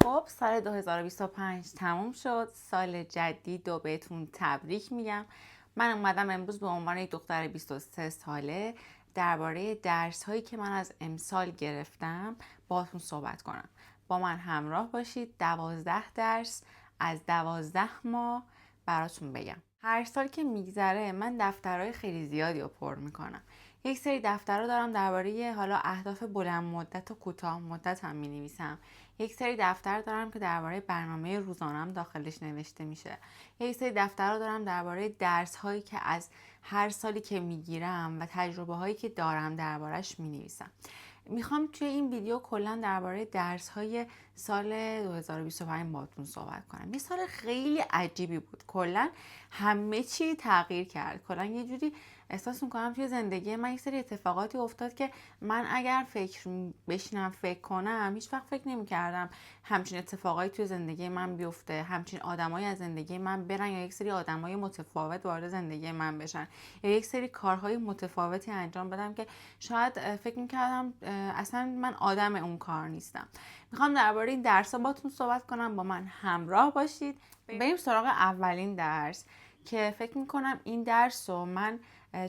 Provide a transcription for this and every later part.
خب سال 2025 تموم شد. سال جدید و بهتون تبریک میگم. من اومدم امروز به عنوان یک دختر 23 ساله درباره درس هایی که من از امسال گرفتم باهاتون صحبت کنم. با من همراه باشید. 12 درس از 12 ماه براتون بگم. هر سال که میگذره من دفترهای خیلی زیادی رو پر میکنم. یک سری دفترها دارم درباره حالا اهداف بلند مدت و کوتاه مدت هم مینویسم. یک سری دفتر دارم که درباره برنامه روزانه‌ام داخلش نوشته میشه. یک سری دفترها دارم درباره درس هایی که از هر سالی که میگیرم و تجربه هایی که دارم دربارهش مینویسم. میخوام توی این ویدیو کلا درباره درس های سال 2025 باهاتون صحبت کنم. یه سال خیلی عجیبی بود. کلا همه چی تغییر کرد. کلا یه جوری احساس میکنم توی زندگی من یک سری اتفاقاتی افتاد که من اگر بشینم فکر کنم هیچ وقت فکر نمیکردم همچین اتفاقایی توی زندگی من بیفته، همچین آدمایی از زندگی من برن یا یک سری آدمای متفاوت وارد زندگی من بشن یا یک سری کارهای متفاوتی انجام بدم که شاید فکر میکردم اصلا من آدم اون کار نیستم. میخوام درباره این درس‌ها باتون صحبت کنم. با من همراه باشید. بریم سراغ اولین درس که فکر میکنم این درس رو من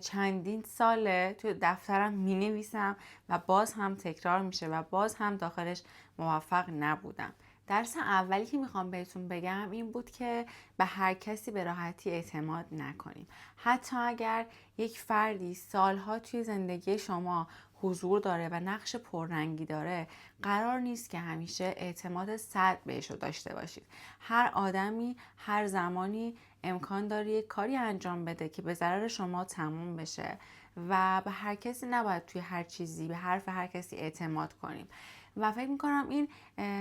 چندین ساله توی دفترم می نویسم و باز هم تکرار میشه و باز هم داخلش موفق نبودم. درس اولی که میخوام بهتون بگم این بود که به هر کسی به راحتی اعتماد نکنیم. حتی اگر یک فردی سالها توی زندگی شما حضور داره و نقش پررنگی داره، قرار نیست که همیشه اعتماد 100 بهش رو داشته باشید. هر آدمی هر زمانی امکان داره یک کاری انجام بده که به ضرر شما تموم بشه و به هر کسی نباید توی هر چیزی به حرف هر کسی اعتماد کنیم. و فکر میکنم این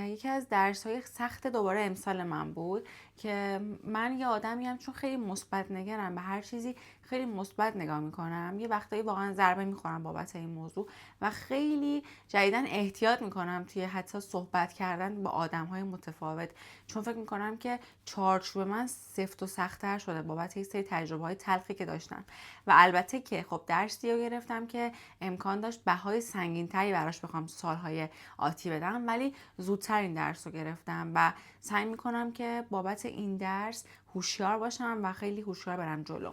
یکی از درس‌های سخت دوباره امسال من بود که من یه آدمیم چون خیلی مثبت نگرم، به هر چیزی خیلی مثبت نگاه میکنم. یه وقتایی واقعا ضربه میخورم بابت این موضوع و خیلی جدیداً احتیاط میکنم توی حتی صحبت کردن با آدم‌های متفاوت، چون فکر میکنم که چارچوب من سفت و سخت‌تر شده بابت یک سری تجربه‌های تلخی که داشتم. و البته که خب درسی رو گرفتم که امکان داشت بهای سنگین‌تری براش بخوام سالهای آتی بدم، ولی زودتر این درس رو گرفتم و سعی میکنم که بابت این درس هوشیار باشم و خیلی هوشیار برم جلو.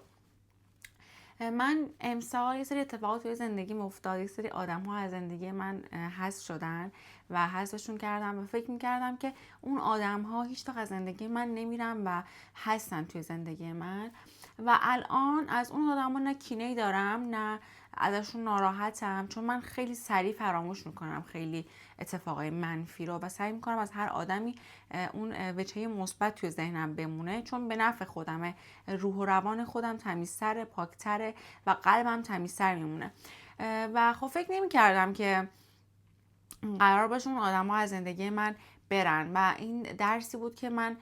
من امسال یه سری اتفاقات توی زندگیم افتاد. یک سری آدم ها از زندگی من حذف شدن و حذفشون کردم و فکر میکردم که اون آدم ها هیچ وقت از زندگی من نمیرن و هستن توی زندگی من و الان از اون آدم ها نه کینه‌ای دارم نه ازشون ناراحتم، چون من خیلی سریع فراموش میکنم خیلی اتفاقای منفی رو و سعی میکنم از هر آدمی اون وجهه مثبت توی ذهنم بمونه، چون به نفع خودمه. روح و روان خودم تمیزتره، پاکتره و قلبم تمیزتر میمونه. و خب فکر نمی‌کردم که قرار باشه اون آدم‌ها از زندگی من برن و این درسی بود که من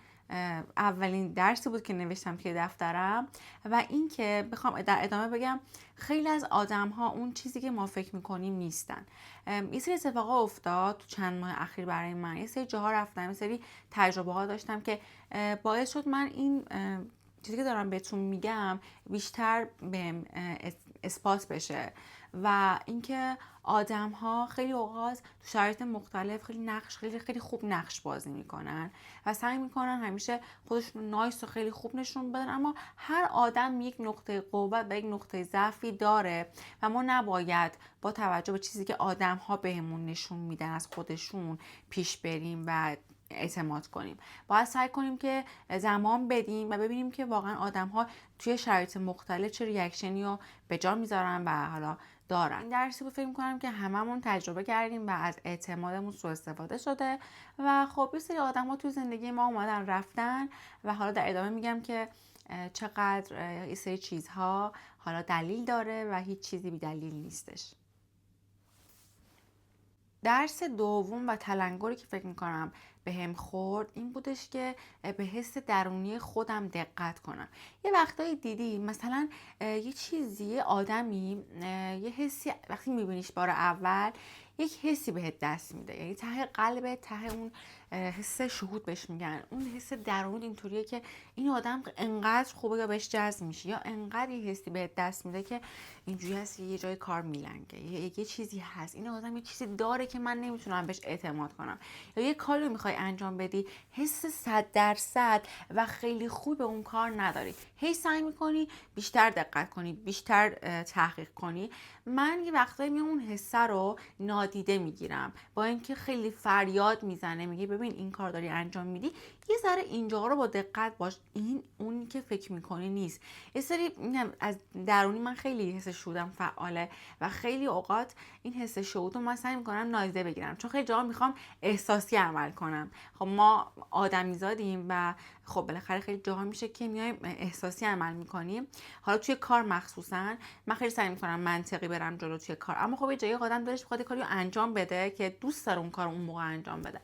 اولین درسی بود که نوشتم توی دفترم. و این که بخوام در ادامه بگم خیلی از آدم‌ها اون چیزی که ما فکر می‌کنیم نیستن. یه سری اتفاقا افتاد تو چند ماه اخیر برای من. یه سری جاها رفتم، یه سری تجربه‌ها داشتم که باعث شد من این چیزی که دارم بهتون میگم بیشتر بهم اثبات بشه و اینکه آدم ها خیلی اوقات تو شرایط مختلف خیلی خوب نقش بازی میکنن و سعی میکنن همیشه خودشون نایس و خیلی خوب نشون بدن، اما هر آدم یک نقطه قوت و یک نقطه ضعفی داره و ما نباید با توجه به چیزی که آدم ها بهمون نشون میدن از خودشون پیش بریم و اعتماد کنیم. باید سعی کنیم که زمان بدیم و ببینیم که واقعا آدم ها توی شرایط مختلف چه ریاکشنی رو به جا میذارن و حالا دارن. این درسی رو فکر میکنم که هممون تجربه کردیم و از اعتمادمون سوء استفاده شده و خب یه سری آدم ها توی زندگی ما اومدن رفتن و حالا در ادامه میگم که چقدر یه سری چیزها حالا دلیل داره و هیچ چیزی بی دلیل نیستش. درس دوم و تلنگری که فکر میکنم به هم خورد این بودش که به حس درونی خودم دقت کنم. یه وقتایی دیدی مثلا یه چیزی، یه آدمی، یه حسی وقتی میبینیش بار اول یک حسی بهت دست میده، یعنی ته قلبت، ته اون حس شهود بهش میگن. اون حس درون اینطوریه که این آدم انقدر خوبه یا بهش جذب میشه، یا انقدر یه حسی بهت دست میده که اینجوری هست یه جای کار میلنگه، یه چیزی هست، این آدم یه چیزی داره که من نمیتونم بهش اعتماد کنم. یا یه کاری رو میخوای انجام بدی، حس 100% و خیلی خوب به اون کار نداری، هی سعی میکنی بیشتر دقت کنی، بیشتر تحقیق کنی. من یه وقتایی میام اون حسه رو نادیده میگیرم، با اینکه خیلی فریاد میزنه میگه ببین این کار داری انجام میدی، یه ذره اینجا رو با دقت باش، این اونی که فکر میکنی نیست. یه سری از درونی من خیلی حس شهودم فعاله و خیلی اوقات این حس شهود رو من سعی میکنم نادیده بگیرم، چون خیلی جاها میخوام احساسی عمل کنم. خب ما آدمیزادیم و خب بالاخره خیلی جاها میشه که میایم احساسی عمل میکنیم. حالا توی کار مخصوصا من خیلی سعی میکنم منطقی برم جلو توی کار، اما خب یه جایی آدم دلش بخواد کاری رو انجام بده که دوست داره اون کار اون موقع انجام بده،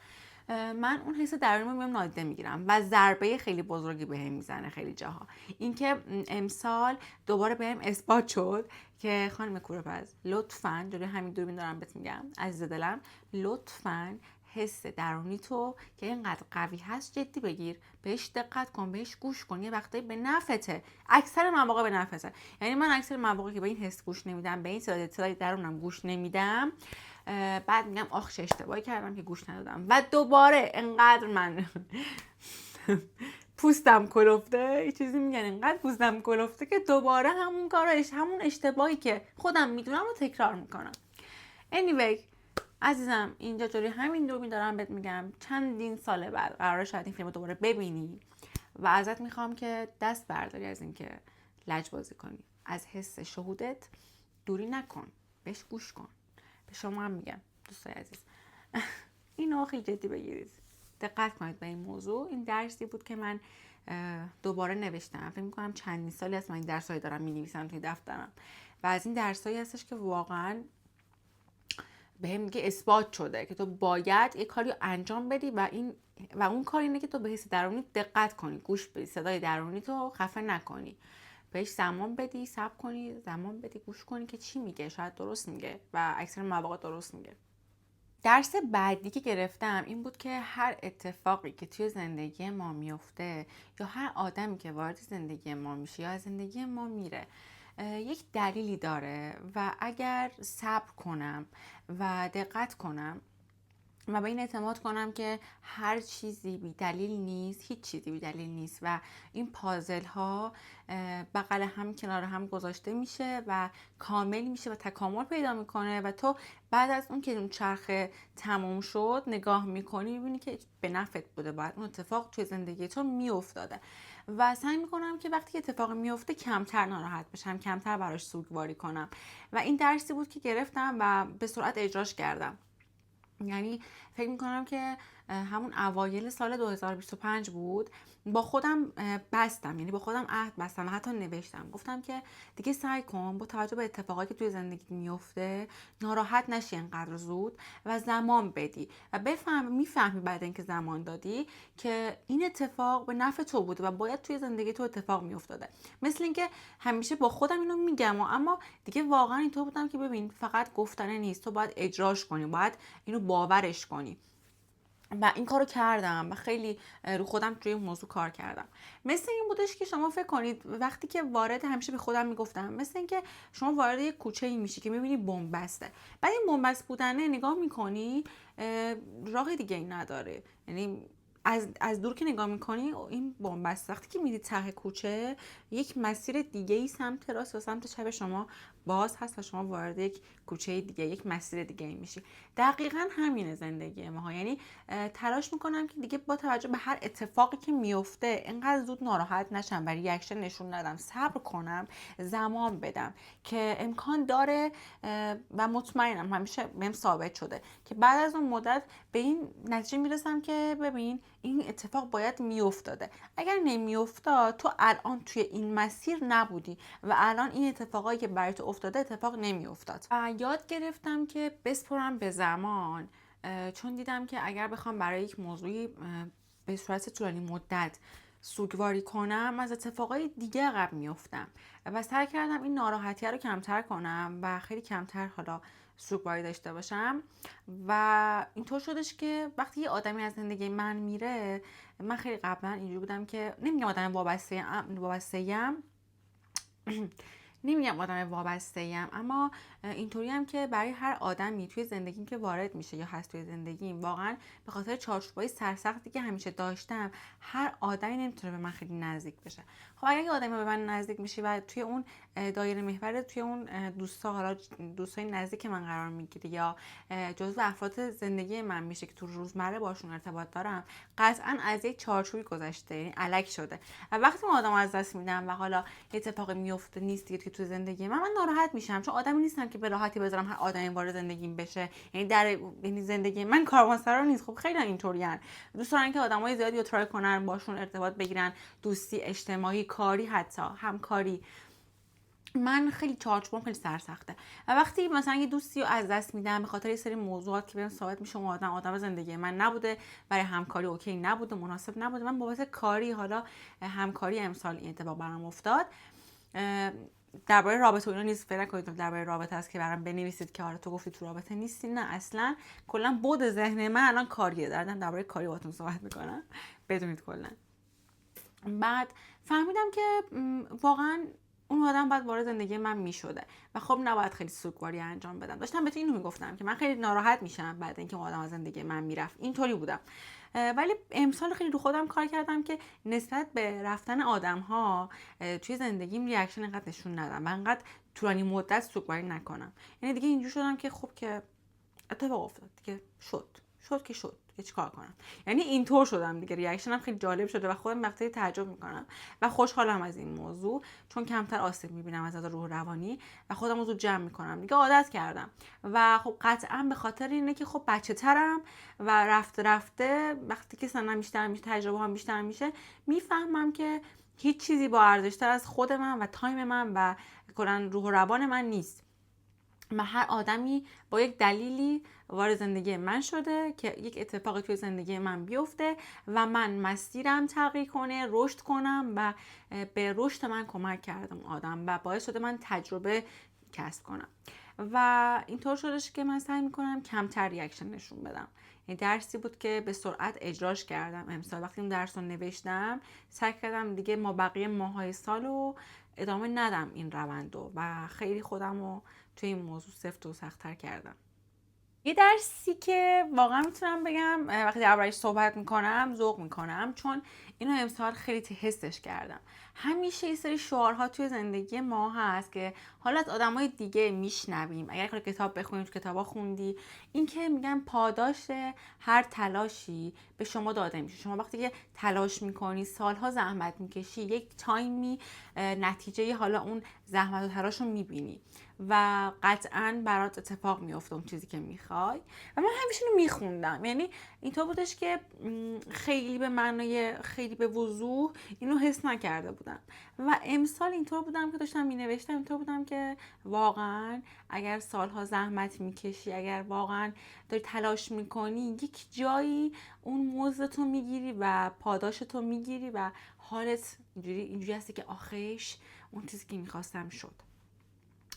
من اون حس درونی رو میام نادیده میگیرم و ضربه خیلی بزرگی بهم میزنه خیلی جاها. اینکه امسال دوباره بهم اثبات شد که خانم کوروپز لطفاً، جلوی همین دوربین دارم بهت میگم عزیز دلم، لطفاً حس درونی تو که اینقدر قوی هست جدی بگیر، بهش دقت کن، بهش گوش کن، یه وقتایی به نفعته، اکثر مواقع به نفعته. یعنی من اکثر مواقعی که به این حس گوش نمیدم، به این صدای درونم گوش نمیدم، بعد میگم آخ چه اشتباهی کردم که گوش ندادم و دوباره انقدر من پوستم کلفته، یه چیزی میگن انقدر پوستم کلفته که دوباره همون کارش، همون اشتباهی که خودم میدونم رو تکرار میکنم. anyway عزیزم، اینجا جوری همین دوربین دارم بهت میگم چندین سال بعد قراره شاید این فیلم رو دوباره ببینی و ازت میخوام که دست برداری از اینکه لجبازی کنی، از حس شهودت دوری نکن، بهش گوش کن. به شما هم میگم دوستای عزیز اینو خیلی جدی بگیرید، دقت کنید به این موضوع. این درسی بود که من دوباره نوشتم، فکر میکنم چندین سالی است من این درسایی دارم مینویسم توی دفترم و از این درسایی هستش که واقعا بهم میگه اثبات شده که تو باید یه کاری رو انجام بدی و اون کار اینه که تو به حس درونی دقت کنی، گوش بدی، صدای درونی تو خفه نکنی، بهش زمان بدی، صبر کنی، زمان بدی، گوش کنی که چی میگه، شاید درست میگه و اکثر مواقع درست میگه. درس بعدی که گرفتم این بود که هر اتفاقی که توی زندگی ما میفته یا هر آدمی که وارد زندگی ما میشه یا از زندگی ما میره، یک دلیلی داره و اگر صبر کنم و دقت کنم و به این اعتماد کنم که هر چیزی بی دلیل نیست، هیچ چیزی بی دلیل نیست و این پازل ها بغل هم کنار هم گذاشته میشه و کامل میشه و تکامل پیدا میکنه و تو بعد از اون که اون چرخه تموم شد نگاه میکنی میبینی که به نفعت بوده، باید اون اتفاق توی زندگی تو میافتاده و سعی میکنم که وقتی اتفاق میفته کمتر ناراحت بشم، کمتر براش سوگواری کنم و این درسی بود که گرفتم و به سرعت اجراش کردم. یعنی فکر میکنم که همون اوایل سال 2025 بود، با خودم بستم، یعنی با خودم عهد بستم و حتی نوشتم، گفتم که دیگه سعی کن با توجه به اتفاقایی که توی زندگیت میفته ناراحت نشی انقدر زود و زمان بدی و میفهمی بعد اینکه زمان دادی که این اتفاق به نفع تو بوده و باید توی زندگی تو اتفاق میافتاده. مثل اینکه همیشه با خودم اینو میگم اما دیگه واقعا اینطور بودم که ببین فقط گفتنه نیست، تو باید اجراش کنی، باید اینو باورش کنی و این کارو کردم و خیلی رو خودم توی این موضوع کار کردم. مثل این بودش که شما فکر کنید وقتی که وارد، همیشه به خودم میگفتم مثل این که شما وارد یک کوچه ای میشی که میبینی بن‌بسته، بعد این بن‌بست بودنه نگاه میکنی راه دیگه ای نداره، یعنی از دور که نگاه میکنی این بن‌بست، وقتی که میری ته کوچه یک مسیر دیگه ای سمت راست و سمت چپ شما باز هست و شما وارد یک کوچه دیگه، یک مسیر دیگه ای میشی. دقیقاً همینه زندگی ما، یعنی تلاش میکنم که دیگه با توجه به هر اتفاقی که میفته اینقدر زود ناراحت نشم و ریاکشن نشون ندم، صبر کنم، زمان بدم که امکان داره و مطمئنم همیشه بهم ثابت شده که بعد از اون مدت به این نتیجه میرسم که ببین این اتفاق باید میافتاده، اگر نمیافتاد تو الان توی این مسیر نبودی و الان این اتفاقایی که برای تو افتاده اتفاق نمیافتاد. یاد گرفتم که بسپرم به زمان، چون دیدم که اگر بخوام برای یک موضوعی به صورت طولانی مدت سوگواری کنم از اتفاقای دیگه عقب میافتم و سعی کردم این ناراحتی رو کمتر کنم و خیلی کمتر حالا سوگواری داشته باشم. و اینطور شدش که وقتی یه آدمی از زندگی من میره، من خیلی قبلا اینجوری بودم که نمیگم آدم وابسته‌ام نمیگم آدم وابسته‌ایم، اما اینطوری هم که برای هر آدمی توی زندگیم که وارد میشه یا هست توی زندگیم، واقعا به خاطر چارچوبای سرسختی که همیشه داشتم، هر آدمی نمیتونه به من خیلی نزدیک بشه. خب اگه یه آدمی به من نزدیک میشه و توی اون دایره محور، توی اون دوستا، حالا دوستای نزدیک من قرار میگیره یا جزو افراد زندگی من میشه که تو روزمره باشون ارتباط دارم، قطعا از یک چارچوبی گذشته، یعنی الک شده. و وقتی من آدمو از دست میدم و حالا اتفاقی میفته نیست دیگه تو زندگی من ناراحت میشم، چون آدمی نیستم که به راحتی بذارم هر آدمی وارد زندگیم بشه. یعنی زندگی من کاروانسرا نیست. خب خیلی اینطورین، دوست دارن که آدمای زیادی رو ترای کنن، باشون ارتباط بگیرن، دوستی، اجتماعی، کاری، حتی همکاری. من خیلی چارچوبم خیلی سرسخته و وقتی مثلا یه دوستی رو از دست میدم به خاطر یه سری موضوعات که بهم ثابت میشه اون آدم زندگی من نبوده، برای همکاری اوکی نبوده، مناسب نبوده، من بابت کاری، حالا همکاری امسال این اتفاق برام افتاد. درباره رابطه اینا نیست، فکر نکنید درباره رابطه است که برام بنویسید که آره تو گفتی تو رابطه نیستی. نه اصلا، کلا بود ذهن من الان کاریه، دارم درباره کاری باهاتون صحبت میکنم، بدونید. کلا بعد فهمیدم که واقعا اون آدم باید وارد زندگی من میشده و خب نباید خیلی سوگواری انجام بدم. داشتم بهتون اینو میگفتم که من خیلی ناراحت میشم بعد اینکه اون آدم از زندگی من میرفت، اینطوری بودم. ولی امسال خیلی رو خودم کار کردم که نسبت به رفتن آدم ها توی زندگیم ریاکشن اینقدر نشون ندم و اینقدر طولانی مدت سوگواری نکنم. یعنی دیگه اینجوری شدم که خب که اتفاق افتاد دیگه، شد که شد دیگه، چیکار کنم. یعنی اینطور شدم دیگه. ریاکشنم خیلی جالب شده و خودم وقتی تعجب میکنم و خوشحالم از این موضوع، چون کمتر آسیب میبینم از نظر روح روانی و خودم رو زود جمع میکنم دیگه، عادت کردم. و خب قطعا به خاطر اینه که خب بچه ترم و رفته وقتی که سنم بیشتر میشه، تجربه هم بیشتر میشه، میفهمم که هیچ چیزی با ارزشتر از خود من و تایم من و کلا روح و روان من نیست. و هر آدمی با یک دلیلی وارد زندگی من شده که یک اتفاقی توی زندگی من بیفته و من مسیرم تغییر کنه، رشد کنم و به رشد من کمک کردم آدم و باعث شده من تجربه کسب کنم. و اینطور شدش که من سعی میکنم کمتر ریاکشن نشون بدم. یعنی درسی بود که به سرعت اجراش کردم امسال. وقتی این درس رو نوشتم سعی کردم دیگه ما بقیه ماهای سال رو ادامه ندم این روندو و خیلی خودم رو توی این موضوع سفت و سخت‌تر کردم. یه درسی که واقعا میتونم بگم وقتی درباره‌اش صحبت میکنم ذوق میکنم، چون اینو امسال خیلی حسش کردم. همیشه یه سری شعارها توی زندگی ما هست که حالا از آدمای دیگه میشنویم، اگر کتاب بخونیم، تو کتابا خوندی، این که میگن پاداش هر تلاشی به شما داده میشه. شما وقتی که تلاش میکنی، سالها زحمت میکشی، یک تایمی نتیجه حالا اون زحمت و تلاش رو میبینی و قطعاً برات اتفاق میفته اون چیزی که میخوای. و من همیشه اینو میخوندم، یعنی اینطور بودش که خیلی به معنای خیلی به وضوح اینو حس نکرده بودم. و امسال اینطور بودم که داشتم مینوشتم، اینطور بودم که واقعاً اگر سالها زحمت میکشی، اگر واقعاً داری تلاش میکنی، یک جایی اون موزتو میگیری و پاداشتو میگیری و حالت اینجوری هستی که آخیش اون چیزی که میخواستم شد.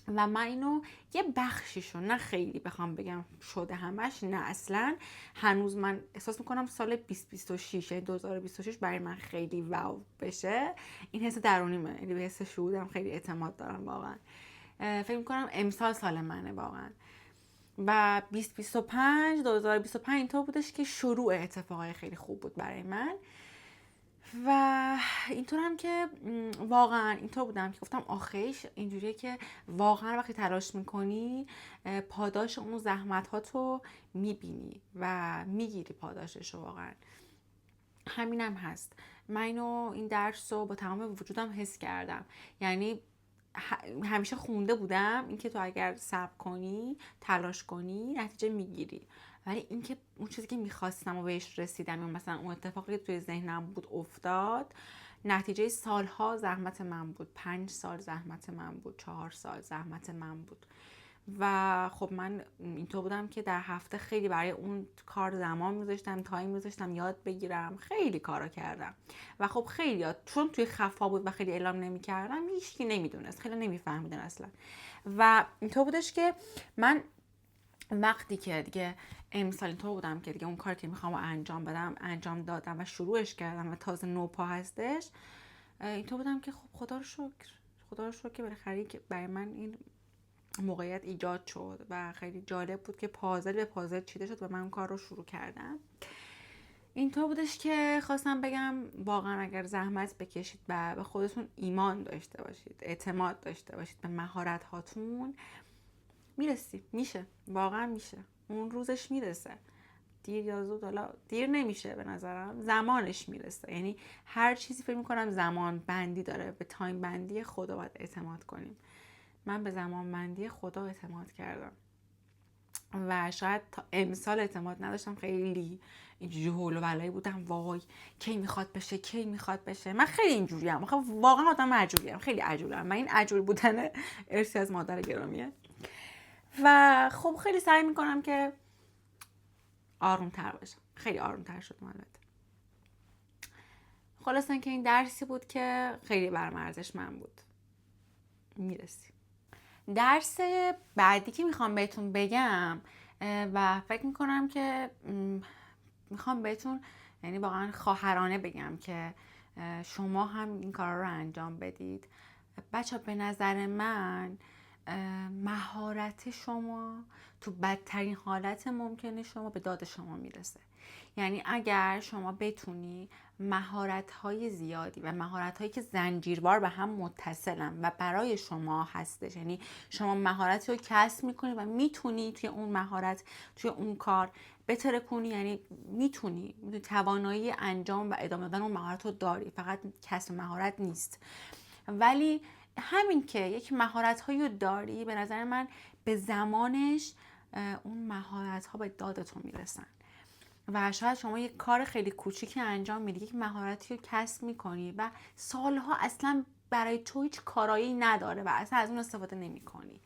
و من اینو یه بخشیشو، نه خیلی بخوام بگم شده همش، نه اصلا، هنوز من احساس میکنم سال 2026 یعنی 2026 برای من خیلی واو بشه. این حس درونیمه، یعنی به حس شهودم خیلی اعتماد دارم واقعا. فکر میکنم امسال سال منه واقعا. و 2025 اینطور بودش که شروع اتفاقای خیلی خوب بود برای من. و اینطور هم که واقعا اینطور بودم که گفتم آخیش اینجوریه که واقعا وقتی تلاش میکنی پاداش اون زحمت ها تو میبینی و میگیری پاداشش رو. واقعا همینم هست. من این درس رو با تمام وجودم حس کردم. یعنی همیشه خونده بودم اینکه تو اگر صبر کنی، تلاش کنی، نتیجه میگیری. ولی اینکه اون چیزی که میخواستم و بهش رسیدم، یا مثلا اون اتفاقی که توی ذهنم بود افتاد، نتیجه سالها زحمت من بود. 5 سال زحمت من بود، 4 سال زحمت من بود. و خب من اینطور بودم که در هفته خیلی برای اون کار زمان میذاشتم، تایم میذاشتم، یاد بگیرم، خیلی کارا کردم. و خب خیلی چون توی خفا بود و خیلی اعلام نمیکردم، هیچکی نمیدونست، خیلی نمیفهمیدن اصلا. و اینطور بودش که من وقتی که دیگه امسال اینطور بودم که دیگه اون کاری که میخوام انجام بدم انجام دادم و شروعش کردم و تازه نوپا هستش، اینطور بودم که خب خدا رو شکر که بالاخره که برای من این موقعیت ایجاد شد و خیلی جالب بود که پازل به پازل چیده شد و من اون کار رو شروع کردم. اینطور بودش که خواستم بگم واقعا اگر زحمت بکشید و به خودتون ایمان داشته باشید، اعتماد داشته باشید به مهارت هاتون، میرسی. میشه، واقعا میشه، اون روزش میرسه. دیر یا زود، حالا دیر نمیشه، به نظرم زمانش میرسه. یعنی هر چیزی فکر میکنم زمان بندی داره، به تایم بندی خدا باید اعتماد کنیم. من به زمان بندی خدا اعتماد کردم و شاید تا امسال اعتماد نداشتم، خیلی اینجوری هول و ولایی بودم، وای کی میخواد بشه، کی میخواد بشه. من خیلی اینجوریم، واقعا آدم عجولیم، خیلی عجولم. من این عجول بودن ارثی از مادر گرامیه و خب خیلی سعی میکنم که آروم تر باشم. خیلی آروم تر شدم البته. خلاصا که این درسی بود که خیلی برام ارزشمند بود. میرسی. درس بعدی که میخوام بهتون بگم و فکر میکنم که میخوام بهتون یعنی واقعا خواهرانه بگم که شما هم این کار رو انجام بدید. بچه به نظر من مهارت شما تو بدترین حالت ممکنه شما به داد شما میرسه. یعنی اگر شما بتونی مهارت‌های زیادی و مهارت‌هایی که زنجیروار به هم متصلن و برای شما هستش، یعنی شما مهارتی رو کسب می‌کنی و میتونی توی اون مهارت، توی اون کار بتره کنی، یعنی میتونی توانایی انجام و ادامه دادن اون مهارت رو داری، فقط کسب مهارت نیست. ولی همین که یک مهارت‌هایی رو داری، به نظر من به زمانش اون مهارت‌ها به دادتون میرسن و شاید شما یک کار خیلی کوچیکی انجام میدی، یک مهارتی رو کسب میکنی و سالها اصلا برای تو هیچ کارایی نداره و اصلا از اون استفاده نمیکنی،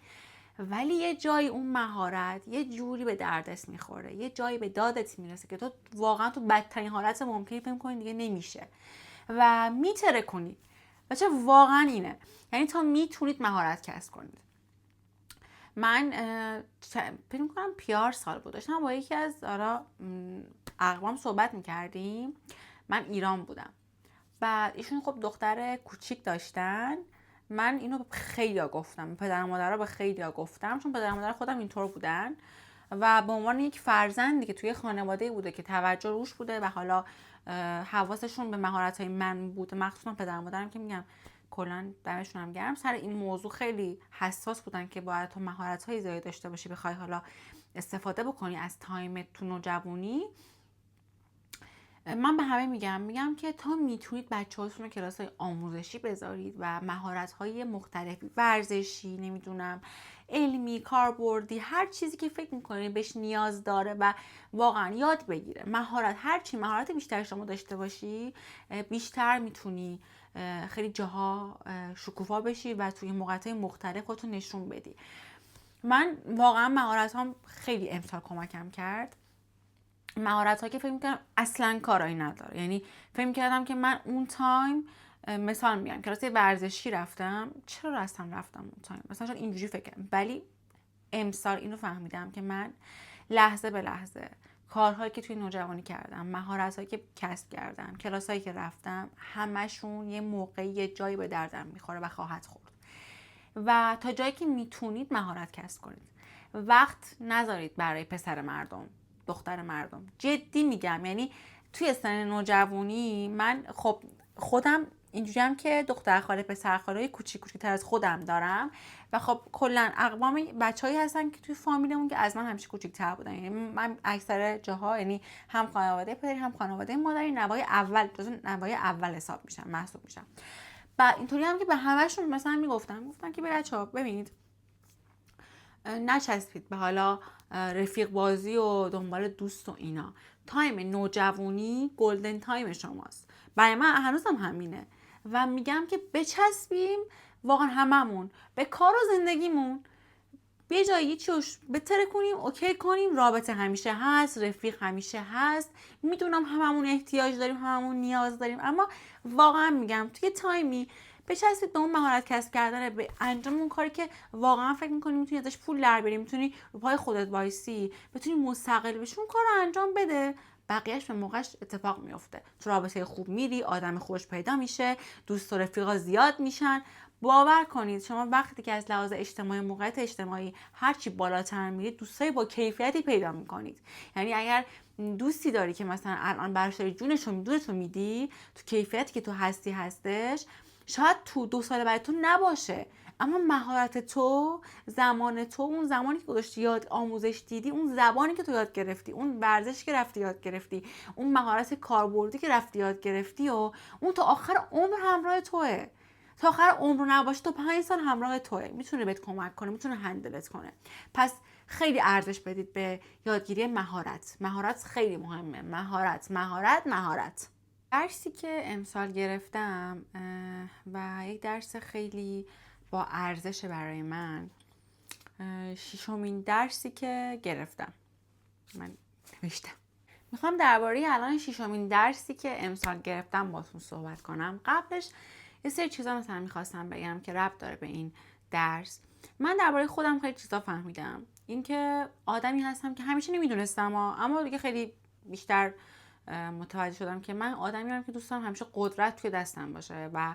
ولی یه جایی اون مهارت یه جوری به دردت میخوره، یه جایی به دادت میرسه که تو واقعا تو بدترین حالت ممکنی فکر کنی دیگه نمیشه و میتره کنی. بچه واقعا اینه، یعنی تا میتونید مهارت کسب کنید. من فکر می‌کنم پیار سال بود، داشتم با یکی از اقوام صحبت میکردیم. من ایران بودم، بعد ایشون خب دختر کوچیک داشتن. من اینو خیلیا گفتم، پدر و مادرها به خیلیا گفتم، چون پدر و مادر خودم اینطور بودن و به عنوان یک فرزندی که توی خانواده بوده که توجه روش بوده و حالا حواسشون به مهارت‌های من بوده، مخصوصا پدر و مادرم که میگم کلا دمشون هم گرم، سر این موضوع خیلی حساس بودن که باید تو مهارت‌های زیادی داشته باشی بخوای حالا استفاده بکنی از تایم تو نوجوانی. من به همه میگم که تا میتونید بچه‌هاتون رو کلاس‌های آموزشی بذارید و مهارت‌های مختلفی، ورزشی، نمیدونم علمی، کاربردی، هر چیزی که فکر میکنید بهش نیاز داره و واقعا یاد بگیره. هرچی مهارت بیشتر شما داشته باشی، بیشتر میتونی خیلی جاها شکوفا بشی و توی موقعیت‌های مختلف خودتون نشون بدی. من واقعا مهارت‌هام خیلی امسال کمکم کرد. مهارت‌هایی که فکر می‌کردم اصلاً کارایی نداره، یعنی فکر می‌کردم که من اون تایم، مثال میگم کلاس ورزشی رفتم، چرا رفتم اون تایم، مثلا شاید اینجوری فکر کنم، ولی امسال اینو فهمیدم که من لحظه به لحظه کارهایی که توی نوجوانی کردم، مهارت‌هایی که کسب کردم، کلاسایی که رفتم، همشون یه موقعی یه جایی به دردم می‌خوره و خواهد خورد. و تا جایی که میتونید مهارت کسب کنید. وقت نذارید برای پسر مردم، دختر مردم. جدی میگم، یعنی توی سن نوجوانی من خب خودم اینجوریم که دختر خاله پسر خاله کوچیک‌تر از خودم دارم و خب کلا اقوام بچه‌ای هستن که توی فامیلمون که از من همیشه کوچیک‌تر بودن. یعنی من اکثر جاها، یعنی هم خانواده پدری هم خانواده مادری، نوای اول حساب میشم، محسوب میشم. و اینطوری هم که به همشون مثلا گفتن که بچه‌ها ببینید، نچسبید به حالا رفیق بازی و دنبال دوست و اینا. تایم نوجوانی گلدن تایم شماست. برای من هنوزم همینه و میگم که بچسبیم واقعا هممون به کار و زندگیمون. به جایی چیوش بهتره کنیم، اوکی کنیم، رابطه همیشه هست، رفیق همیشه هست، میدونم هممون احتیاج داریم، هممون نیاز داریم، اما واقعا میگم توی تایمی بچسبید به اون مهارت کسب کردن، به انجام اون کاری که واقعا فکر می‌کنی میتونی ازش پول در بیاری، میتونی رو پای خودت وایسی، بتونی مستقل بشی، اون کارو انجام بده. بقیهش به موقعش اتفاق میفته. تو رابطه خوب میری، آدم خوش پیدا میشه، دوست و رفیقا زیاد میشن. باور کنید شما وقتی که از لحاظ اجتماعی، موقعیت اجتماعی هرچی بالاتر میرید، دوستای با کیفیتی پیدا میکنید. یعنی اگر دوستی داری که مثلا الان براش داری جونتو میدی، تو کیفیتی که تو هستش، شاید تو 2 سال بعد تو نباشه، اما مهارت تو، زمان تو، اون زمانی که گذاشتی یاد آموزش دیدی، اون زبانی که تو یاد گرفتی، اون ورزشی که رفتی یاد گرفتی، اون مهارت کاربردی که رفتی یاد گرفتی و اون تا آخر عمر همراه توئه. تا آخر عمر نباشه، تو 5 سال همراه توئه، میتونه بهت کمک کنه، میتونه هندلت کنه. پس خیلی ارزش بدید به یادگیری مهارت. مهارت خیلی مهمه. مهارت. درسی که امسال گرفتم و یک درس خیلی با ارزش برای من، 6مین درسی که گرفتم. من نوشتم میخوام درباره الان 6مین درسی که امسال گرفتم باتون صحبت کنم. قبلش یه سری چیزا مثلا میخواستم بگم که ربط داره به این درس. من درباره خودم خیلی چیزا فهمیدم. اینکه آدمی هستم که همیشه نمیدونستم، اما دیگه خیلی بیشتر متوجه شدم که من آدمی هم که دوست دارم همیشه قدرت توی دستم باشه و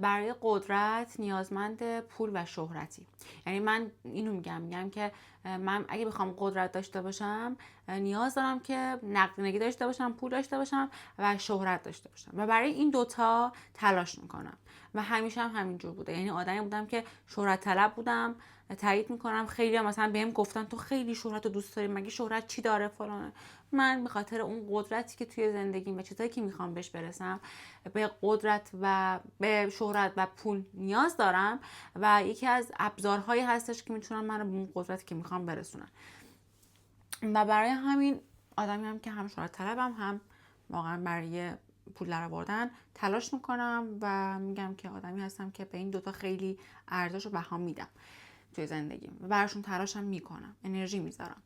برای قدرت نیازمند پول و شهرتی. یعنی من اینو میگم که من اگه بخوام قدرت داشته باشم، نیاز دارم که نقدینگی داشته باشم، پول داشته باشم و شهرت داشته باشم و برای این دوتا تلاش میکنم و همیشه هم همینجور بوده. یعنی آدمی بودم که شهرت طلب بودم. تایید میکنم خیلی هم مثلا بهم گفتن تو خیلی شهرت رو دوست داری، مگه شهرت چی داره فلانه. من به خاطر اون قدرتی که توی زندگیم و چیزایی که میخوام بهش برسم، به قدرت و به شهرت و پول نیاز دارم و یکی از ابزارهایی هستش که میتونم منو به اون قدرتی که میخوام برسونن. و برای همین آدمی هم که هم شهرت طلبم، هم واقعا برای پول درآوردن تلاش میکنم و میگم که آدمی هستم که به این دوتا خیلی ارزش و بها میدم توی زندگیم و براشون تلاشم میکنم، انرژی میذارم.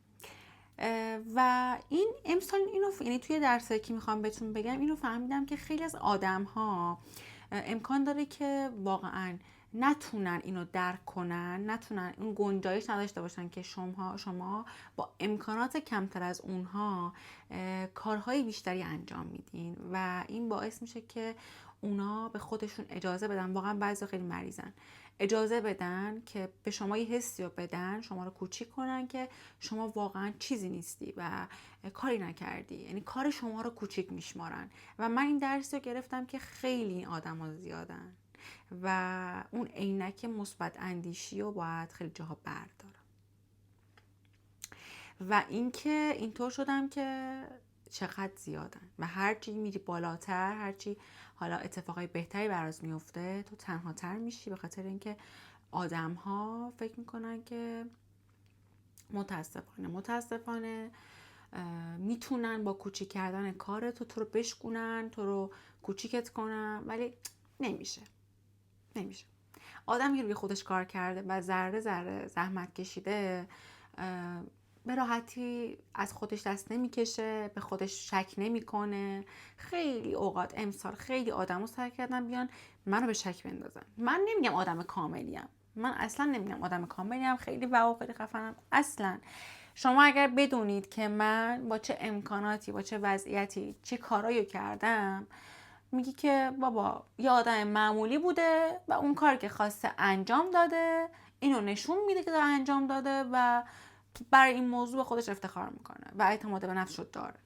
و این امسال یعنی توی درسی که میخوام بهتون بگم اینو فهمیدم که خیلی از آدم‌ها امکان داره که واقعا نتونن اینو درک کنن، نتونن اون گنجایش نداشته باشن که شما با امکانات کمتر از اونها کارهای بیشتری انجام میدین و این باعث میشه که اونا به خودشون اجازه بدن. واقعا بعضی خیلی مریضن، اجازه بدن که به شما یه حسی رو بدن، شما رو کوچیک کنن که شما واقعا چیزی نیستی و کاری نکردی. یعنی کار شما رو کوچیک میشمارن و من این درس رو گرفتم که خیلی این آدما زیادن و اون عینک مثبت اندیشی رو باید خیلی جاها بردارم. و اینکه اینطور شدم که چقدر زیادن و هرچی میری بالاتر، هرچی حالا اتفاقای بهتری برات میفته، تو تنها تر میشی، به خاطر اینکه آدم ها فکر میکنن که متاسفانه میتونن با کوچیک کردن کار تو رو بشکونن، تو رو کوچیکت کنن، ولی نمیشه. آدمی که روی خودش کار کرده و ذره زحمت کشیده به راحتی از خودش دست نمیکشه، به خودش شک نمیکنه. خیلی اوقات امسال خیلی آدمو سعی کردن بیان منو به شک بندازن. من نمیگم آدم کاملیم، من اصلا نمیگم آدم کاملیم، خیلی واو خیلی خفنم، اصلا. شما اگر بدونید که من با چه امکاناتی، با چه وضعیتی، چه کارایی کردم، میگی که بابا یه آدم معمولی بوده و اون کار که خواسته انجام داده، اینو نشون میده که داره انجام داده و برای این موضوع خودش افتخار میکنه و اعتماد به نفس شد داره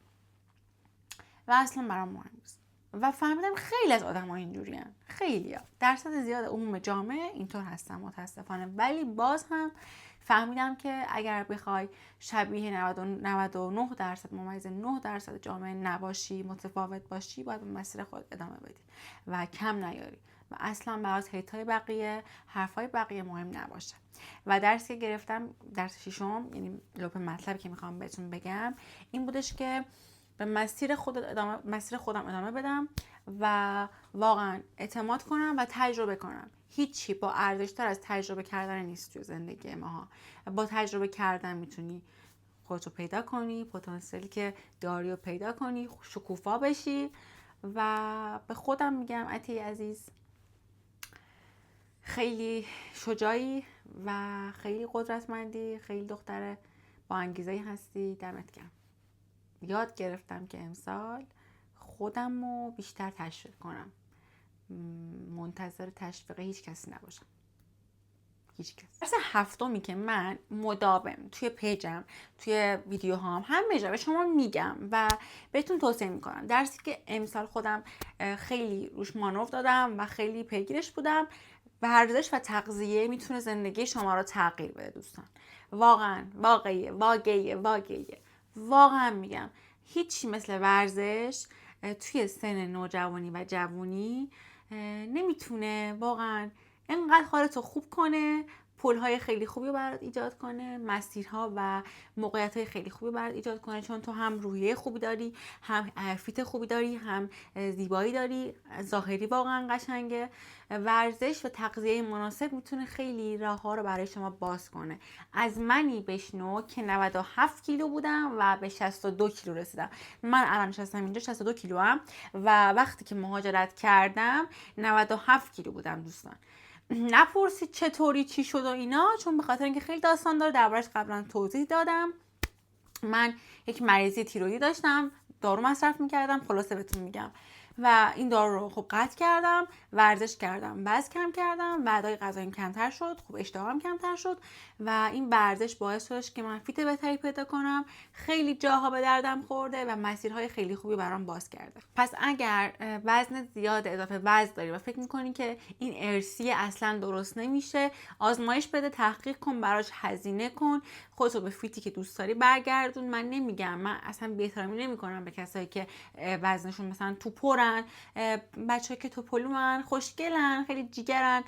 و اصلا برام مهم نیست. و فهمیدم خیلی از آدم ها اینجوری هن. خیلی ها. درصد زیاد عموم جامعه اینطور هستن متاسفانه. ولی باز هم فهمیدم که اگر بخوای شبیه 99% ممیز 9% جامعه نباشی، متفاوت باشی، باید به مسیر خود ادامه بدی و کم نیاری و اصلا برات هیتای بقیه، حرفای بقیه مهم نباشه. و درسی که گرفتم، درس 6، یعنی لپ مطلبی که میخوام بهتون بگم این بودش که به مسیر خودم ادامه بدم و واقعا اعتماد کنم و تجربه کنم. هیچی با ارزشتر از تجربه کردن نیست توی زندگی ما. با تجربه کردن میتونی خودتو پیدا کنی، پتانسیلی که داری رو پیدا کنی، شکوفا بشی. و به خودم میگم عطیه عزیز، خیلی شجاعی و خیلی قدرتمندی، خیلی دختر با انگیزه‌ای هستی. دمت گرم. یاد گرفتم که امسال خودم رو بیشتر تشویق کنم، منتظر تشویق هیچ کسی نباشم، هیچ کس. درس هفتمی که من مداوم توی پیجم، توی ویدیوهام، همه جا به شما میگم و بهتون توصیه میکنم، درسی که امسال خودم خیلی روش مانور دادم و خیلی پیگیرش بودم، ورزش و تغذیه میتونه زندگی شما رو تغییر بده دوستان. واقعا واقعیه واقعا میگم، هیچی مثل ورزش توی سن نوجوانی و جوانی نمیتونه واقعا اینقدر حالتو خوب کنه، پل‌های خیلی خوبی برات ایجاد کنه، مسیرها و موقعیت‌های خیلی خوبی برات ایجاد کنه، چون تو هم روحیه خوبی داری، هم فیت خوبی داری، هم زیبایی داری، ظاهری واقعا قشنگه. ورزش و تغذیه مناسب میتونه خیلی راه‌ها رو برای شما باز کنه. از منی بشنو که 97 کیلو بودم و به 62 کیلو رسیدم. من الان نشستم اینجا 62 کیلو هم و وقتی که مهاجرت کردم 97 کیلو بودم دوستان. نپرسید چطوری چی شد و اینا، چون به خاطر اینکه خیلی داستان داره، دربارش قبلا توضیح دادم. من یک مریضی تیرویدی داشتم، دارو مصرف میکردم، خلاصه بهتون میگم، و این دارو رو خب قطع کردم، ورزش کردم، وزن کم کردم، وعده‌های غذاییم کمتر شد، خب اشتهام کمتر شد و این ورزش باعث شدش که من فیت بهتری پیدا کنم، خیلی جاها به دردم خورده و مسیرهای خیلی خوبی برام باز کرده. پس اگر وزن زیاد اضافه وزن داری و فکر میکنی که این ارثی اصلا درست نمیشه، آزمایش بده، تحقیق کن، براش هزینه کن، خودتو به فیتی که دوست داری برگردون. من نمیگم، من اصلا بی‌احترامی نمیکنم به کسایی که وزنشون مثلا توپرن، بچه‌ها که توپلوان، خوشگلن، خیلی جیگرن،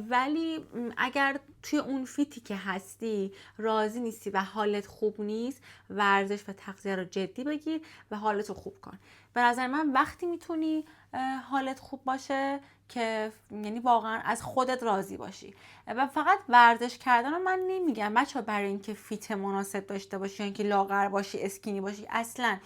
ولی اگر توی اون فیتی که هستی راضی نیستی و حالت خوب نیست، ورزش و تغذیه رو جدی بگیر و حالت رو خوب کن. به نظر من وقتی میتونی حالت خوب باشه که یعنی واقعا از خودت راضی باشی. و فقط ورزش کردن رو من نمیگم بچه‌ها برای اینکه فیت مناسب داشته باشی یا اینکه لاغر باشی، اسکینی باشی. اصلا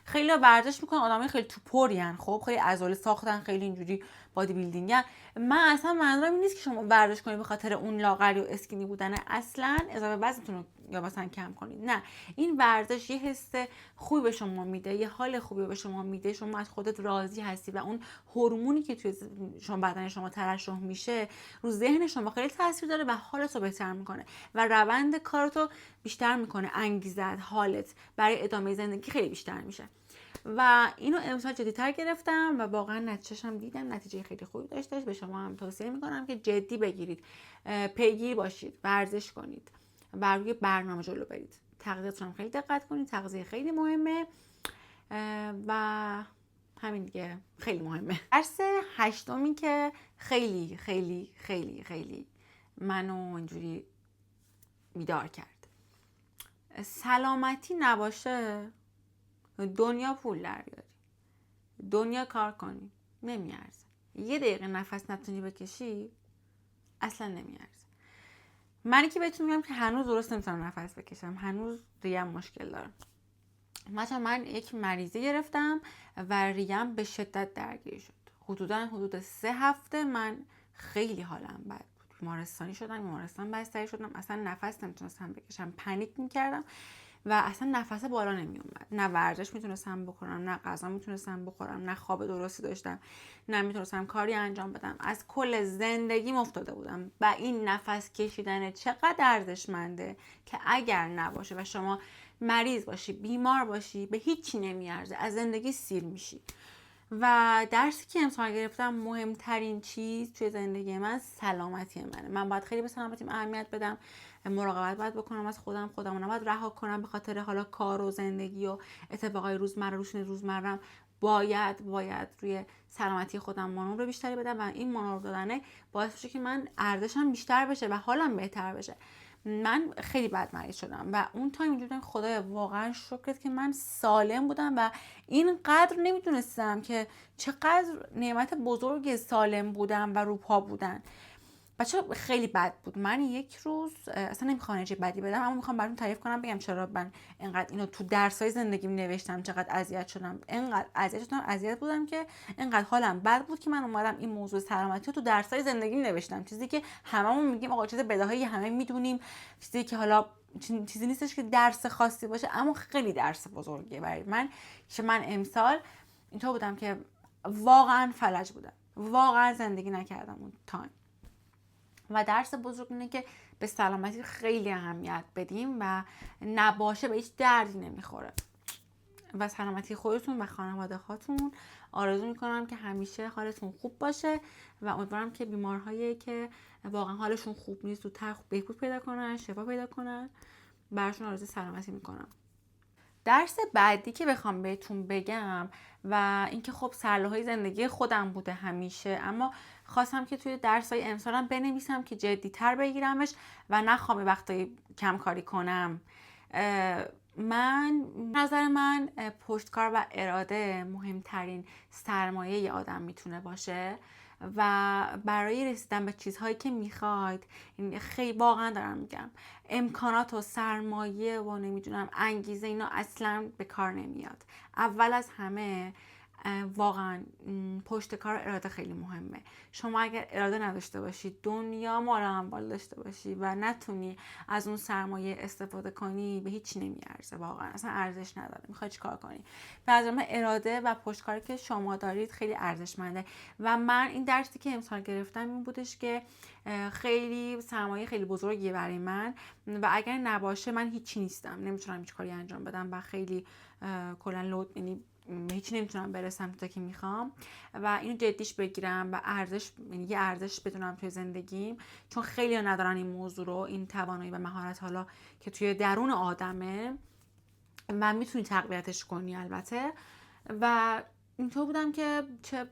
خیلی ورزش میکنن، آدمای خیلی توپورین، خب خیلی عضله ساختن، خیلی اینجوری بادی بیلدینگن. من اصلا منظورم این نیست که شما ورزش کنید به خاطر اون لاغری و اسکینی بودن، اصلا اضافه وزنتون رو یا مثلا کم کنید، نه. این ورزش یه حس خوبی به شما میده، یه حال خوبی به شما میده، شما از خودت راضی هستی و اون هورمونی که توی شما بدن شما ترشح میشه رو ذهن شما خیلی تاثیر داره و حالت رو بهتر میکنه و روند کارتو بیشتر میکنه، انگیزت، حالت برای ادامه زندگی خیلی بیشتر میشه. و اینو امسال جدی‌تر گرفتم و واقعا نتیجه‌ش هم دیدم، نتیجه خیلی خوبی داشتش. به شما هم توصیه میکنم که جدی بگیرید، پیگیر باشید، ورزش کنید و روی برنامه جلو برید. تغذیه‌تون هم خیلی دقت کنید، تغذیه خیلی مهمه و همین دیگه، خیلی مهمه. درس هشتمی که خیلی خیلی خیلی خیلی منو اینجوری بیدار کرد: سلامتی نباشه دنیا پول در بیاری، دنیا کار کنی، نمیارزه. یه دقیقه نفس نتونی بکشی اصلا نمیارزه. منی که بهتون میگم که هنوز درست نمیتونم نفس بکشم، هنوز ریم مشکل دارم. مثلا من یک مریضی گرفتم و ریم به شدت درگیر شد. حدود 3 هفته من خیلی حالم بد بود، بیمارستانی شدم، بیمارستان بستری شدم، اصلا نفس نمیتونستم بکشم، پنیک میکردم و اصلا نفس بالا نمی اومد. نه ورزش میتونستم بکنم، نه غذا میتونستم بخورم، نه خواب درستی داشتم، نه میتونستم کاری انجام بدم. از کل زندگیم افتاده بودم و این نفس کشیدن چقدر ارزشمنده که اگر نباشه و شما مریض باشی، بیمار باشی، به هیچی نمیارزه، از زندگی سیر میشی. و درسی که امسال گرفتم، مهمترین چیز توی زندگی من سلامتی منه. من باید خیلی به سلامتیم اهمیت بدم، مراقبت باید بکنم از خودم رو نباید رها کنم به خاطر حالا کار و زندگی و اتفاقای روزمره‌ام. باید روی سلامتی خودم مانور بیشتری بدم و این مانور دادنه باعث بشه که من ارزشم بیشتر بشه و حالم بهتر بشه. من خیلی بد مریض شدم و اون تایم اینجوری بودم خدایا واقعا شکرت که من سالم بودم و اینقدر نمیدونستم که چقدر نعمت بزرگ سالم بودم و رو پا بودن. بچه خیلی بد بود. من یک روز اصلا نمیخوام نتیجه بدی بدم، اما میخوام براتون تعریف کنم، بگم چرا من اینقدر اینو تو درسای زندگیم نوشتم، چقدر اذیت شدم. اینقدر اذیت بودم که اینقدر حالم بد بود که من اومدم این موضوع سلامتی رو تو درسای زندگیم نوشتم. چیزی که هممون میگیم آقا چیز بداهی، همه میدونیم، چیزی که حالا چیزی نیستش که درس خاصی باشه، اما خیلی درس بزرگیه برای من. که من امسال اینطور بودم که واقعا فلج بودم، واقعا زندگی نکردم اون تایم. و درس بزرگ اینه که به سلامتی خیلی اهمیت بدیم و نباشه به هیچ دردی نمیخوره. و سلامتی خودتون و خانواده هاتون آرزو میکنم که همیشه حالتون خوب باشه و امیدوارم که بیمارهایی که واقعا حالشون خوب نیست زودتر بهبود پیدا کنن، شفا پیدا کنن. براشون آرزوی سلامتی میکنم. درس بعدی که بخوام بهتون بگم و اینکه خب سرلوحای زندگی خودم بوده همیشه، اما خواستم که توی درسای امسالم بنویسم که جدی‌تر بگیرمش و نخوام وقتایی کم کاری کنم. نظر من پشتکار و اراده مهمترین سرمایه ی آدم میتونه باشه و برای رسیدن به چیزهایی که میخواید، خیلی واقعا دارم میگم، امکانات و سرمایه و نمیدونم انگیزه اینا اصلا به کار نمیاد. اول از همه واقعا پشت کار اراده خیلی مهمه. شما اگر اراده نداشته باشی، دنیا مال اموال داشته باشی و نتونی از اون سرمایه استفاده کنی، به هیچ نمیارزه، واقعا اصلا ارزش نداره. میخوای چیکار کنی؟ به نظر من اراده و پشتکاری که شما دارید خیلی ارزشمنده و من این درسی که امسال گرفتم این بودش که خیلی سرمایه خیلی بزرگیه برای من و اگر نباشه من هیچی نیستم، نمیتونم هیچ کاری انجام بدم و خیلی کلا لود، یعنی هیچی نمیتونم برسم تا که میخوام و اینو جدیش بگیرم و ارزش، یعنی یه ارزش بدونم توی زندگیم، چون خیلی ندارن این موضوع رو، این توانایی و مهارت حالا که توی درون آدمه و میتونی تقویتش کنی البته. و اینطور بودم که چه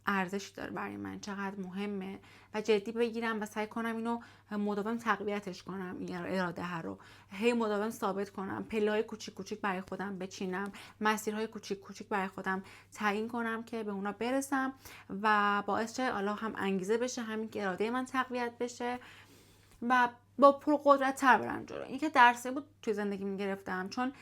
ارزشی داره برای من، چقدر مهمه و جدی بگیرم و سعی کنم اینو مداوم تقویتش کنم، این اراده ها رو هی مداوم ثابت کنم، پله‌های کوچیک کوچیک برای خودم بچینم، مسیرهای کوچیک کوچیک برای خودم تعیین کنم که به اونا برسم و باعث شه الله هم انگیزه بشه، همین که اراده من تقویت بشه و با پرقدرت تر برم جلو. این که درسی بود توی زندگی میگرفتم، چون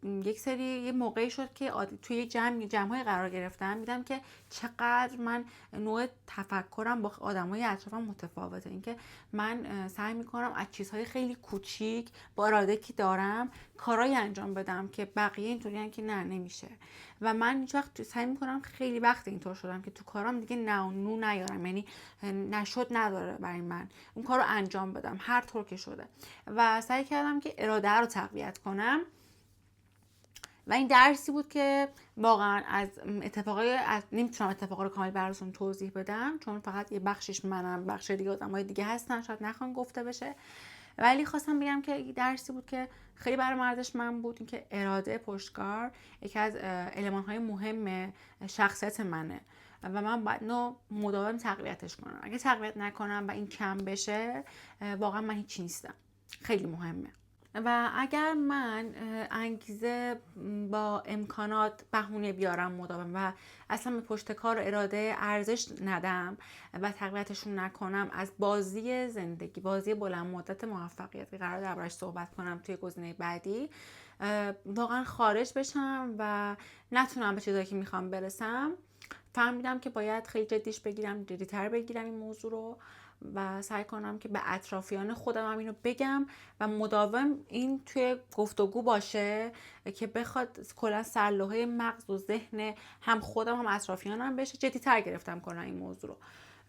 یک سری یه موقعی شد که توی جمع‌های قرار گرفتم، دیدم که چقدر من نوع تفکرم با آدمای اطرافم متفاوته. اینکه من سعی میکنم از چیزهای خیلی کوچیک با اراده که دارم کارایی انجام بدم که بقیه اینطوریان که نه نمیشه و من هیچ وقت سعی میکنم، خیلی وقت اینطور شدم که تو کارام دیگه نو نیارم، یعنی نشد نداره برای من اون کارو انجام بدم هر طور که شده و سعی کردم که اراده رو تقویت کنم. و این درسی بود که واقعا از نمیتونم اتفاقا رو کامل براتون توضیح بدم، چون فقط یه بخشش منم، بخش دیگه آدمای دیگه هستن شاید نخوان گفته بشه، ولی خواستم بگم که این درسی بود که خیلی برام ارزشمند بود. این که اراده پشتکار یکی از المان‌های مهم شخصیت منه و من باید مداوم تقویتش کنم. اگه تقویت نکنم و این کم بشه، واقعا من هیچ نیستم. خیلی مهمه. و اگر من انگیزه با امکانات بهونه بیارم مداوم و اصلا به پشت کار و اراده ارزش ندم و تقویتشون نکنم، از بازی زندگی، بازی بلند مدت موفقیت که قرار دربارش صحبت کنم توی گزینه بعدی، واقعا خارج بشم و نتونم به چیزایی که میخوام برسم، فهمیدم که باید خیلی جدیش بگیرم، جدی‌تر بگیرم این موضوع رو و سعی کنم که به اطرافیان خودم هم اینو بگم و مداوم این توی گفتگو باشه که بخواد کلا سرلوحه مغز و ذهن هم خودم هم اطرافیانم بشه، جدی‌تر گرفتم کنم این موضوع رو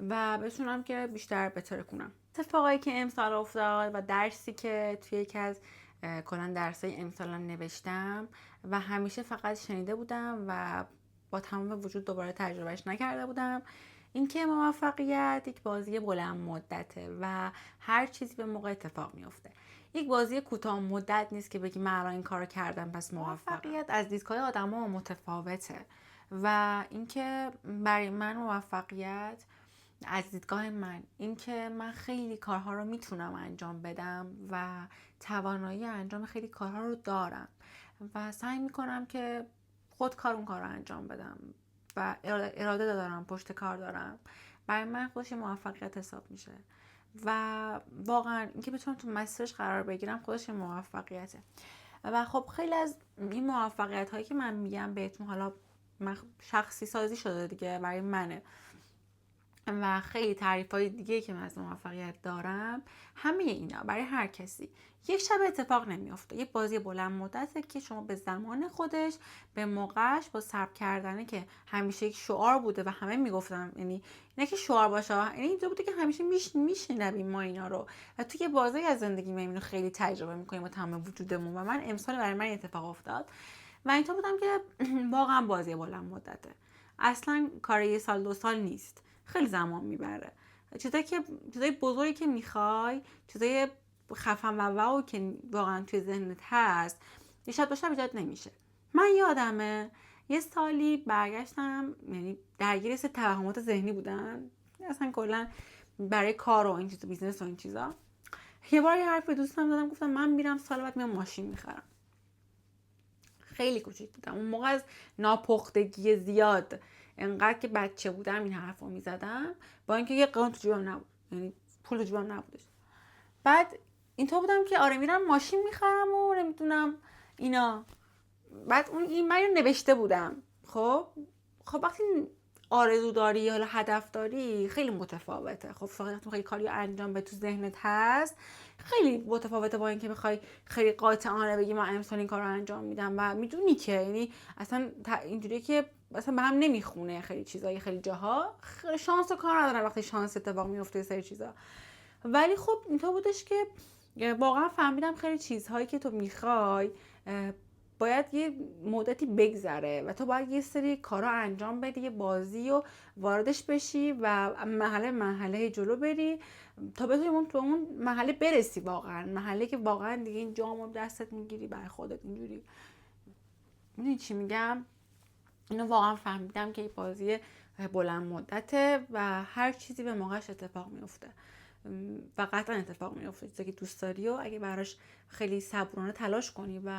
و بتونم که بیشتر بهتر کنم. اتفاقایی که امسال افتاد و درسی که توی یکی از کلا درسای امسالم نوشتم و همیشه فقط شنیده بودم و با تمام وجود دوباره تجربهش نکرده بودم، اینکه موفقیت یک بازی بلند مدته و هر چیزی به موقع اتفاق میفته. یک بازی کوتاه مدت نیست که بگی من الان این کارو کردم پس موفقیت از دیدگاه آدما متفاوته و اینکه برای من موفقیت از دیدگاه من اینکه من خیلی کارها رو میتونم انجام بدم و توانایی انجام خیلی کارها رو دارم و سعی میکنم که خودکار اون کار رو انجام بدم و اراده دارم، پشت کار دارم برای من خودش موفقیت حساب میشه و واقعا اینکه بتونم تو مسیرش قرار بگیرم خودش موفقیته. و خب خیلی از این موفقیت هایی که من میگم بهتون حالا شخصی سازی شده دیگه برای منه و خیلی تعریف های دیگه که من از موفقیت دارم، همه اینا برای هر کسی یک شب اتفاق نمیافته. یه بازی بلند مدته که شما به زمان خودش، به موقعش، با صبر کردنه که همیشه یک شعار بوده و همه میگفتم، یعنی نه که شعار باشه، یعنی اینطور بوده که همیشه میشنویم ما اینا رو و توی بازی از زندگی ما اینو خیلی تجربه میکنیم با تمام وجودمون. و من امسال برای من اتفاق افتاد و اینطور بودم که واقعا بازی بلند مدته، اصلا کار یه سال 2 سال نیست، خیلی زمان میبره. چیزای بزرگی که میخوای، چیزای خفن و واو که واقعا توی ذهنت هست، یه شب 2 شب ایجاد نمیشه. من یادمه یه سالی برگشتم، یعنی درگیر سه توهمات ذهنی بودم اصلا کلا برای کار و این چیزا، بیزنس و این چیزا. یه بار یه حرف به دوستم دادم، گفتم من میرم سال بعد میام ماشین میخرم. خیلی کوچیک بودم اون موقع، از ناپختگی زیاد انقدر که بچه بودم این حرفو میزدم، با اینکه یه قرون تو جیبم نبود، یعنی پول تو جیبم نبودش. بعد اینطور بودم که آره میرم ماشین میخرم و نمیدونم اینا. بعد این من رو نوشته بودم. خب وقتی آرزو داری، حالا هدف داری، خیلی متفاوته. خب فقط خیلی کاری انجام به تو ذهنت هست، خیلی متفاوته با اینکه بخوای خیلی قاطعانه بگی من امسال این کار رو انجام میدم و میدونی که یعنی اصلا اینجوریه که اصلا به هم نمیخونه. خیلی چیزایی، خیلی جاها شانس و کار ندارن وقتی شانس اتفاق میفته سری چیزا. ولی خب اینطور بودش که واقعا فهمیدم خیلی چیزهایی که تو میخوای باید یه مدتی بگذره و تو باید یه سری کارا انجام بدی، یه بازی و واردش بشی و مرحله جلو بری تا بتونی تو اون مرحله برسی. واقعا مرحله که واقعا دیگه این جامو دستت میگیری برای خودت. اینجوری میدونی چی میگم؟ اینو واقعا فهمیدم که این بازی بلند مدته و هر چیزی به موقعش اتفاق میفته و قطعا اتفاق میفته. چیزی که دوست داری و اگه براش خیلی صبورانه تلاش کنی و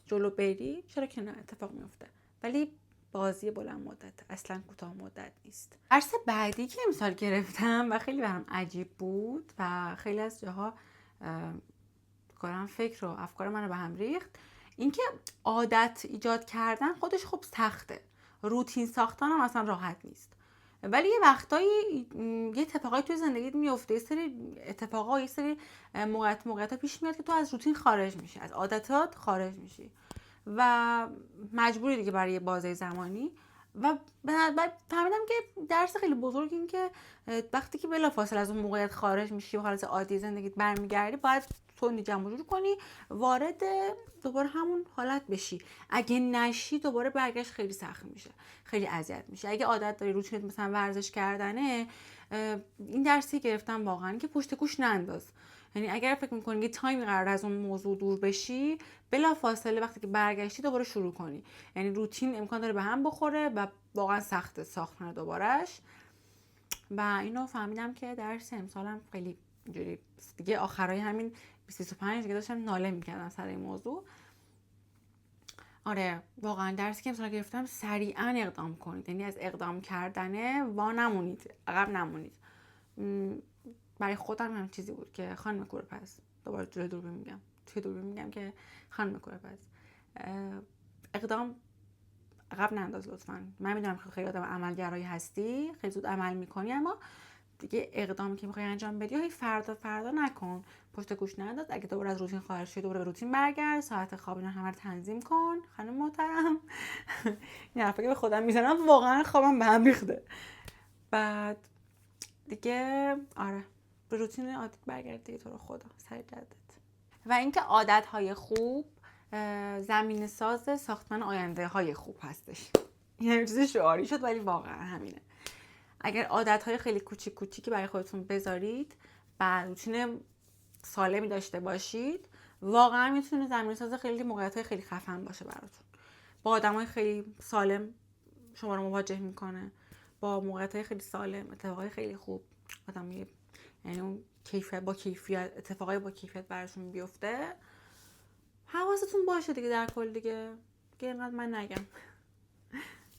جلو بری، چرا که نه اتفاق میفته. ولی بازی بلند مدت، اصلا کوتاه مدت نیست. درس بعدی که امسال گرفتم و خیلی برام عجیب بود و خیلی از جاها کارم فکر و افکار منو به هم ریخت، اینکه عادت ایجاد کردن خودش خب سخته، روتین ساختن هم اصلا راحت نیست. ولی یه وقتایی یه اتفاقایی توی زندگیت میفته، یه سری اتفاقا، یه سری موقعیت پیش میاد که تو از روتین خارج میشی، از عادتات خارج میشی و مجبوری دیگه برای یه بازه زمانی. و بعد فهمیدم که درس خیلی بزرگ این که وقتی که بلافاصله از اون موقعیت خارج میشی و حالت عادی زندگیت برمیگردی، باید تو جمع جور کنی، وارد دوباره همون حالت بشی. اگه نشی دوباره برگشت خیلی سخت میشه، خیلی اذیت میشه. اگه عادت داری روتینت مثلا ورزش کردنه، این درسی گرفتم واقعا که پشت گوش ننداز. یعنی اگر فکر می‌کنی یه تایمی قرار از اون موضوع دور بشی، بلافاصله وقتی که برگشتی دوباره شروع کنی. یعنی روتین امکان داره به هم بخوره و واقعا سخته ساختن دوبارهش. و اینو فهمیدم که درس امسالم خیلی اینجوری دیگه آخرای همین 25 دیگه داشتم ناله میکردم سر این موضوع. آره واقعا درسی که امسال گرفتم، سریعا اقدام کنید. یعنی از اقدام کردنه وا نمونید، عقب نمونید. برای خودم هم چیزی بود که خانم کورپس، دوباره توی دوربین میگم که خانم کورپس، اقدام عقب ننداز لطفاً. من میدونم که خیلی آدم عملگرایی هستی، خیلی زود عمل میکنی، اما دیگه اقدامی که میخوای انجام بدی هی فردا نکن، پشت گوش ننداز. اگه دوباره از روتین خارج شدی، دوباره به روتین برگرد، ساعت خواب اینا همه رو تنظیم کن خانم محترم. این حرفا که به خودم میزنم واقعا خوابم به هم ریخته. بعد دیگه آره به روتین عادت برگرد دیگه، تو رو خدا سر جدت. و اینکه عادت‌های خوب زمینه ساز ساختن آینده های خوب هستش. این چیز شعاری شد ولی واقعا همینه. اگر عادت‌های خیلی کوچیکی برای خودتون بذارید و روتین سالمی داشته باشید، واقعا میتونه زمینه ساز خیلی موقعیت‌های خیلی خفن باشه براتون. با آدمای خیلی سالم شما رو مواجه میکنه، با موقعیت‌های خیلی سالم، اتفاقای خیلی خوب، آدمی یعنی اون کیفیت اتفاقای با کیفیت براتون بیفته. حواستون باشه دیگه در کل دیگه اینقدر من نگم.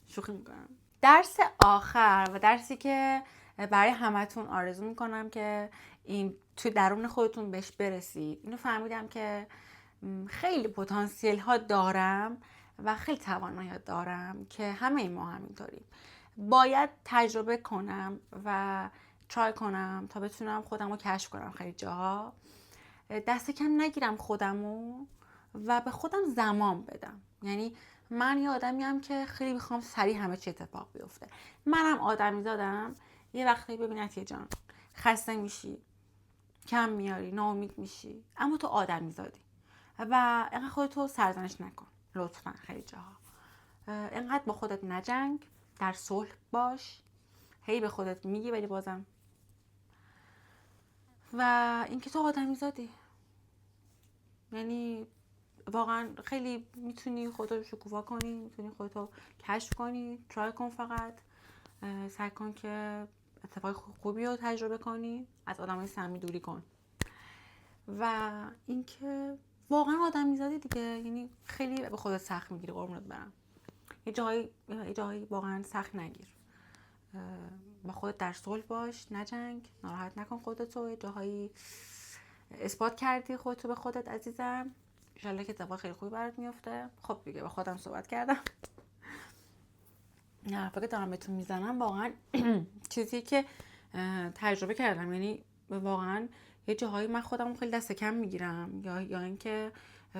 شوخی میکنم. درس آخر و درسی که برای همتون آرزو میکنم که این توی درون خودتون بهش برسید. اینو فهمیدم که خیلی پتانسیل ها دارم و خیلی توانایی دارم که همه ما همینطوریم. باید تجربه کنم و ترای کنم تا بتونم خودم رو کشف کنم. خیلی جاها دست کم نگیرم خودمو و به خودم زمان بدم. یعنی من یه آدمیم که خیلی میخوام سریع همه چی اتفاق بیفته. منم آدمی زادم یه وقتی ببین عطیه جان خسته میشی، کم میاری، ناامید میشی، اما تو آدمی زادی و اینقدر خودتو سرزنش نکن لطفا. خیلی جاها اینقدر با خودت نجنگ، در صلح باش. هی به خودت میگی ولی بازم و اینکه تو آدمی زادی، یعنی واقعا خیلی میتونی خودتو شکوفا کنی، میتونی خودتو کشف کنی. ترای کن، فقط سعی کن که اتفاق خوبی رو تجربه کنی، از آدمای سمی دوری کن و اینکه واقعا آدمی زادی دیگه. یعنی خیلی به خودت سخت میگیری، قربونت برم. یه جایی واقعا سخت نگیر، با خودت در صلح باش، نجنگ، ناراحت نکن خودتو. یه جاهایی اثبات کردی خودتو به خودت عزیزم، ان شاءالله که اتفاق خیلی خوبی برات میفته. خب دیگه با خودم صحبت کردم. نه حرفا که دارم بهتون میزنم واقعا چیزی که تجربه کردم. یعنی واقعا یه جاهایی من خودم خیلی دست کم میگیرم یا اینکه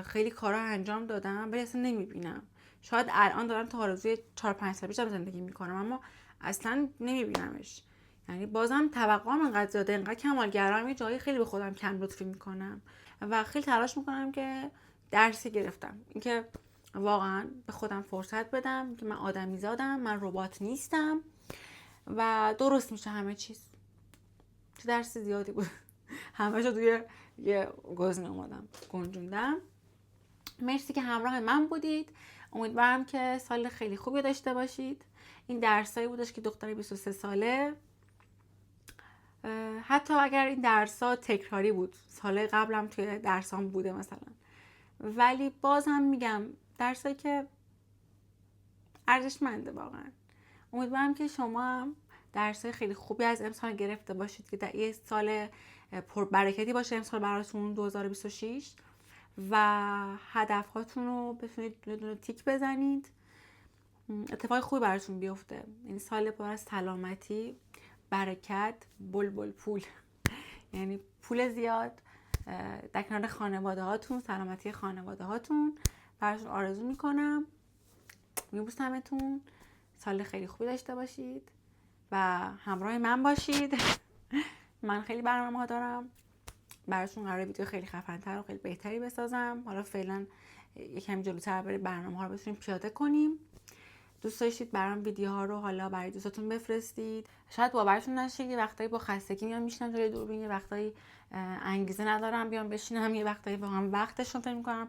خیلی کارا انجام دادم ولی اصلا نمیبینم. شاید الان دارم تا آرزوی 4-5 سال پیشم زندگی میکنم اما اصلا نمیبینمش. یعنی بازم توقعم انقدر زیاده، انقدر کمالگرام، یه جایی خیلی به خودم کم لطفی میکنم و خیلی تلاش میکنم که درسی گرفتم اینکه واقعا به خودم فرصت بدم که من آدمی زادم، من ربات نیستم و درست میشه همه چیز. تو درس زیادی بود همه جا توی یه گزینه اومدم گنجوندم. مرسی که همراه من بودید. امیدوارم که سال خیلی خوبی داشته باشید. این درسایی بودش که دختر 23 ساله، حتی اگر این درس‌ها تکراری بود، سال قبلم توی درسام بوده مثلا، ولی بازم میگم درسایی که ارزشمنده واقعا. امیدوارم که شما هم درسای خیلی خوبی از امسال گرفته باشید که در یه سال پربرکتی باشه امسال براتون 2026 و هدفهاتون رو بتونید دونه تیک بزنید، اتفاق خوبی براتون بیفته. این سال پر از سلامتی، برکت، بلبل پول یعنی پول زیاد در کنار خانواده هاتون، سلامتی خانواده هاتون براتون آرزو میکنم. میبوسمتون. سال خیلی خوبی داشته باشید و همراه من باشید. من خیلی برنامه ها دارم براتون، قراره ویدیو خیلی خفن‌تر و خیلی بهتری بسازم. حالا فعلا یکم جلوتر برای برنامه ها رو بتونیم پیاده کنیم. دوست داشتید برام ویدیوها رو حالا برای دوستاتون بفرستید. شاید باورتون نشه یه وقتایی با خستگی میام میشینم جلوی دوربین، یه وقتایی انگیزه ندارم بیام بشینم، یه وقتایی واقعا وقتش رو فکر می‌کنم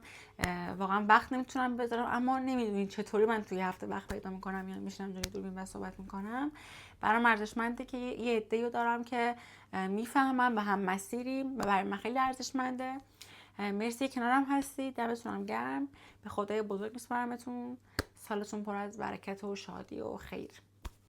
واقعا وقت نمیتونم بذارم، اما نمیدونید چطوری من توی هفته وقت پیدا می‌کنم یا میشینم جلوی دوربین و صحبت می‌کنم. برام ارزشمنده که یه عده‌ای دارم که میفهمم و هم مسیریم و برای من خیلی ارزشمنده. مرسی کنارم هستید. دمتونم گرم. به خدای بزرگ میسپارمتون. سالتون پر از برکت و شادی و خیر.